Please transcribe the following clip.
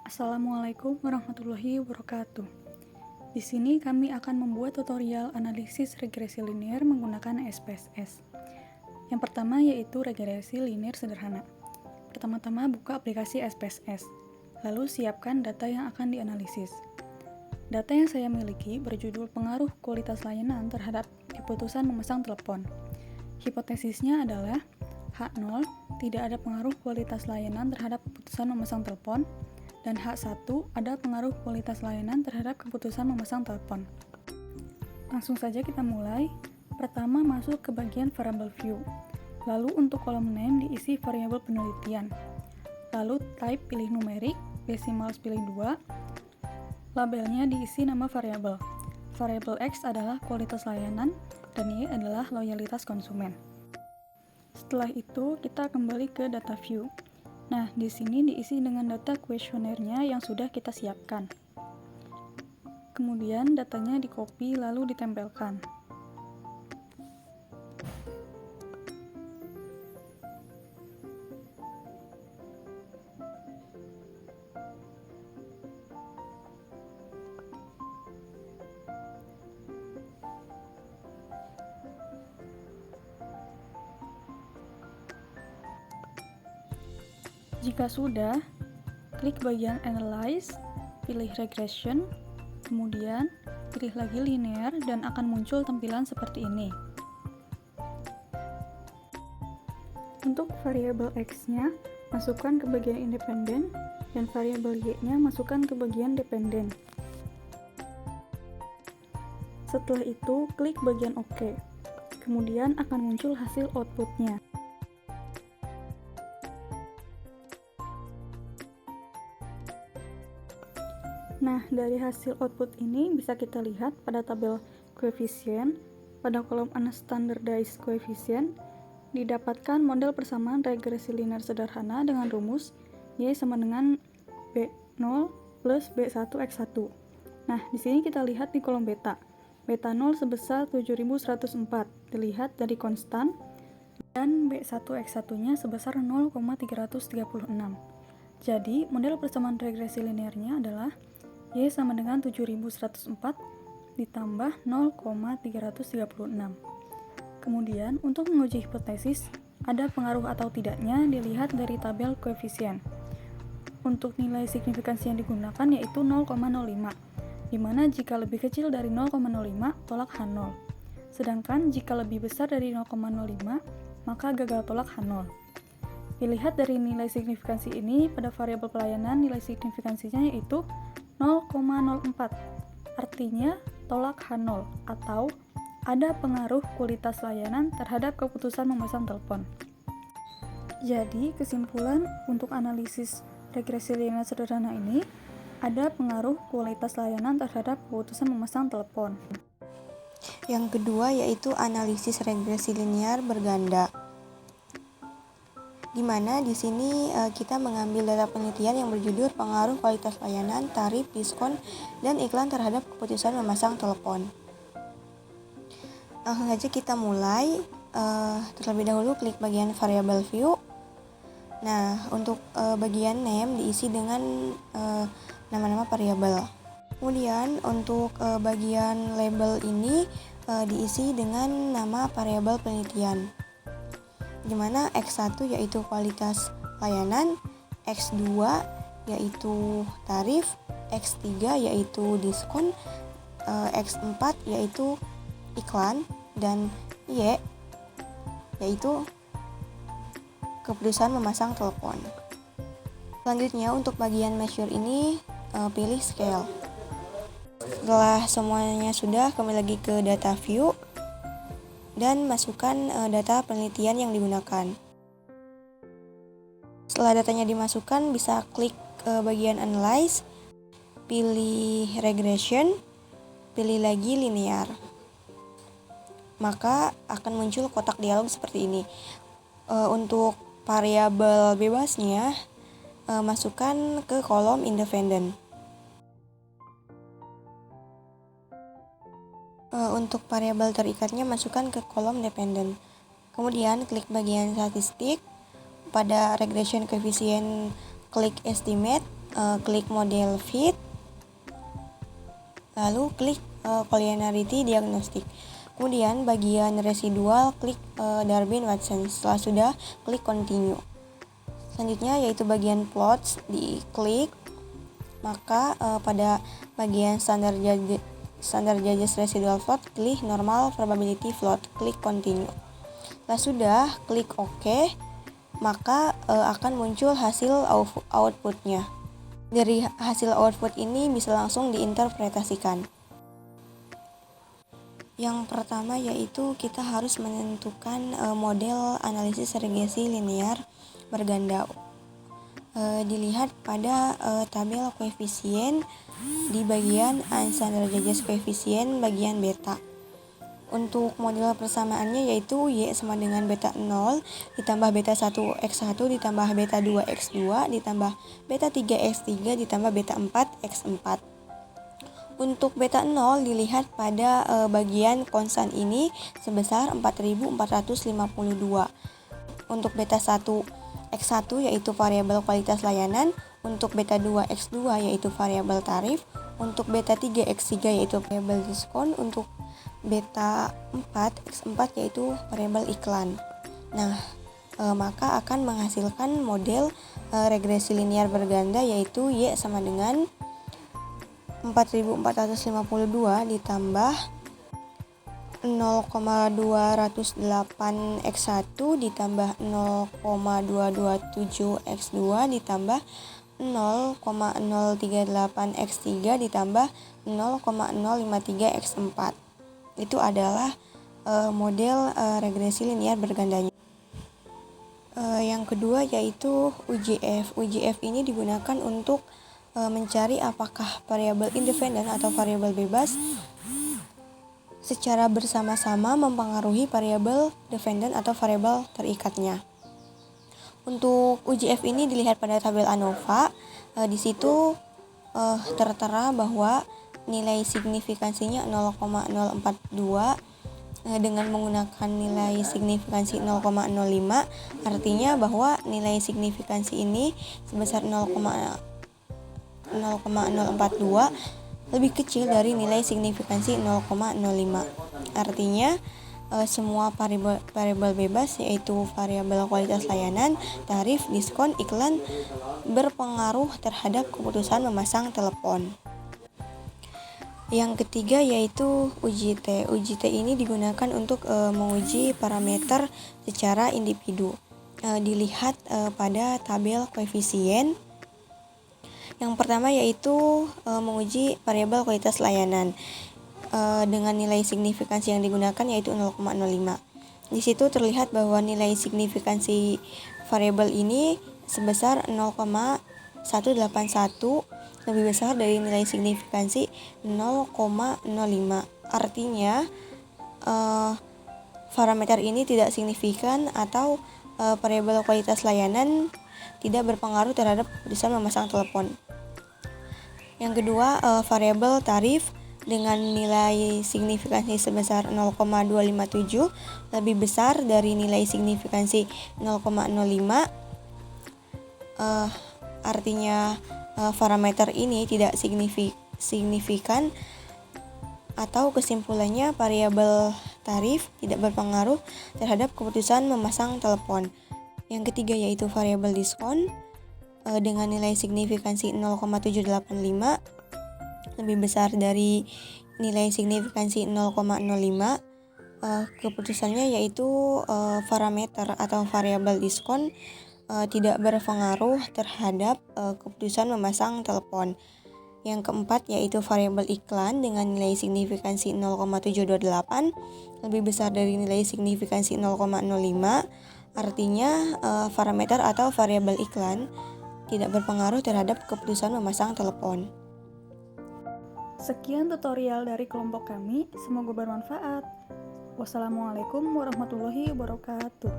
Assalamualaikum warahmatullahi wabarakatuh. Di sini kami akan membuat tutorial analisis regresi linear menggunakan SPSS. Yang pertama yaitu regresi linear sederhana. Pertama-tama buka aplikasi SPSS, lalu siapkan data yang akan dianalisis. Data yang saya miliki berjudul pengaruh kualitas layanan terhadap keputusan memasang telepon. Hipotesisnya adalah H0 tidak ada pengaruh kualitas layanan terhadap keputusan memasang telepon, dan H1 ada pengaruh kualitas layanan terhadap keputusan memasang telepon. Langsung saja kita mulai. Pertama masuk ke bagian variable view. Lalu untuk kolom name diisi variabel penelitian. Lalu type pilih numerik, decimals pilih 2. Labelnya diisi nama variabel. Variabel X adalah kualitas layanan dan Y adalah loyalitas konsumen. Setelah itu kita kembali ke data view. Nah, di sini diisi dengan data kuesionernya yang sudah kita siapkan. Kemudian datanya di-copy lalu ditempelkan. Jika sudah, klik bagian Analyze, pilih Regression, kemudian pilih lagi Linear dan akan muncul tampilan seperti ini. Untuk variabel X-nya, masukkan ke bagian independen, dan variabel Y-nya masukkan ke bagian dependen. Setelah itu, klik bagian OK. Kemudian akan muncul hasil outputnya. Nah, dari hasil output ini bisa kita lihat pada tabel koefisien, pada kolom unstandardized coefficient, didapatkan model persamaan regresi linear sederhana dengan rumus Y sama dengan B0 plus B1 X1. Nah, di sini kita lihat di kolom beta. Beta 0 sebesar 7104, dilihat dari konstan, dan B1 X1-nya sebesar 0,336. Jadi, model persamaan regresi linearnya adalah Y sama dengan 7104 ditambah 0,336. Kemudian, untuk menguji hipotesis, ada pengaruh atau tidaknya dilihat dari tabel koefisien. Untuk nilai signifikansi yang digunakan yaitu 0,05, di mana jika lebih kecil dari 0,05, tolak H0. Sedangkan jika lebih besar dari 0,05, maka gagal tolak H0. Dilihat dari nilai signifikansi ini, pada variabel pelayanan nilai signifikansinya yaitu 0,04, artinya tolak H0 atau ada pengaruh kualitas layanan terhadap keputusan memasang telepon. Jadi, kesimpulan untuk analisis regresi linear sederhana ini, ada pengaruh kualitas layanan terhadap keputusan memasang telepon. Yang kedua yaitu analisis regresi linear berganda, di mana di sini kita mengambil data penelitian yang berjudul pengaruh kualitas layanan, tarif, diskon, dan iklan terhadap keputusan memasang telepon. Langsung saja kita mulai. Terlebih dahulu klik bagian variable view. Nah, untuk bagian name diisi dengan nama-nama variabel. Kemudian untuk bagian label ini diisi dengan nama variabel penelitian, di mana X1 yaitu kualitas layanan, X2 yaitu tarif, X3 yaitu diskon, X4 yaitu iklan, dan Y yaitu keputusan memasang telepon. Selanjutnya untuk bagian measure ini pilih scale. Setelah semuanya sudah, kembali lagi ke data view dan masukkan data penelitian yang digunakan. Setelah datanya dimasukkan, bisa klik bagian Analyze, pilih Regression, pilih lagi Linear. Maka akan muncul kotak dialog seperti ini. Untuk variabel bebasnya, masukkan ke kolom Independent. Untuk variabel terikatnya masukkan ke kolom dependent. Kemudian klik bagian statistik. Pada regression koefisien klik estimate, klik model fit, lalu klik collinearity diagnostic. Kemudian bagian residual klik Darwin-Watson. Setelah sudah, klik continue. Selanjutnya yaitu bagian plots, diklik. Maka pada bagian standard Judges residual plot, klik normal probability plot, klik continue. Setelah sudah, klik OK, maka akan muncul hasil outputnya. Dari hasil output ini bisa langsung diinterpretasikan. Yang pertama yaitu kita harus menentukan model analisis regresi linear berganda. Dilihat pada tabel koefisien di bagian unstandard Judges koefisien bagian beta. Untuk model persamaannya yaitu Y sama dengan beta 0 ditambah beta 1 X1 ditambah beta 2 X2 ditambah beta 3 X3 ditambah beta 4 X4. Untuk beta 0 dilihat pada bagian konstan ini sebesar 4452. Untuk beta 1 X1 yaitu variabel kualitas layanan, untuk beta 2 X2 yaitu variabel tarif, untuk beta 3 X3 yaitu variabel diskon, untuk beta 4 X4 yaitu variabel iklan. Nah, maka akan menghasilkan model regresi linear berganda yaitu Y sama dengan 4452 ditambah 0,208 X1 ditambah 0,227 X2 ditambah 0,038 X3 ditambah 0,053 X4. Itu adalah model regresi linear bergandanya. Yang kedua yaitu UJF. UJF ini digunakan untuk mencari apakah variabel independen atau variabel bebas secara bersama-sama mempengaruhi variabel dependen atau variabel terikatnya. Untuk UJF ini dilihat pada tabel ANOVA. Di situ tertera bahwa nilai signifikansinya 0,042 dengan menggunakan nilai signifikansi 0,05, artinya bahwa nilai signifikansi ini sebesar 0,042 lebih kecil dari nilai signifikansi 0,05. Artinya semua variabel bebas yaitu variabel kualitas layanan, tarif, diskon, iklan berpengaruh terhadap keputusan memasang telepon. Yang ketiga yaitu UJT. UJT ini digunakan untuk menguji parameter secara individu. Dilihat pada tabel koefisien. Yang pertama yaitu menguji variabel kualitas layanan dengan nilai signifikansi yang digunakan yaitu 0,05. Di situ terlihat bahwa nilai signifikansi variabel ini sebesar 0,181, lebih besar dari nilai signifikansi 0,05. Artinya parameter ini tidak signifikan atau variabel kualitas layanan tidak berpengaruh terhadap keputusan memasang telepon. Yang kedua, variabel tarif dengan nilai signifikansi sebesar 0,257 lebih besar dari nilai signifikansi 0,05. Artinya parameter ini tidak signifikan atau kesimpulannya variabel tarif tidak berpengaruh terhadap keputusan memasang telepon. Yang ketiga yaitu variabel diskon dengan nilai signifikansi 0,785 lebih besar dari nilai signifikansi 0,05. Keputusannya yaitu parameter atau variabel diskon tidak berpengaruh terhadap keputusan memasang telepon. Yang keempat yaitu variabel iklan dengan nilai signifikansi 0,728 lebih besar dari nilai signifikansi 0,05. Artinya parameter atau variabel iklan tidak berpengaruh terhadap keputusan memasang telepon. Sekian tutorial dari kelompok kami, semoga bermanfaat. Wassalamualaikum warahmatullahi wabarakatuh.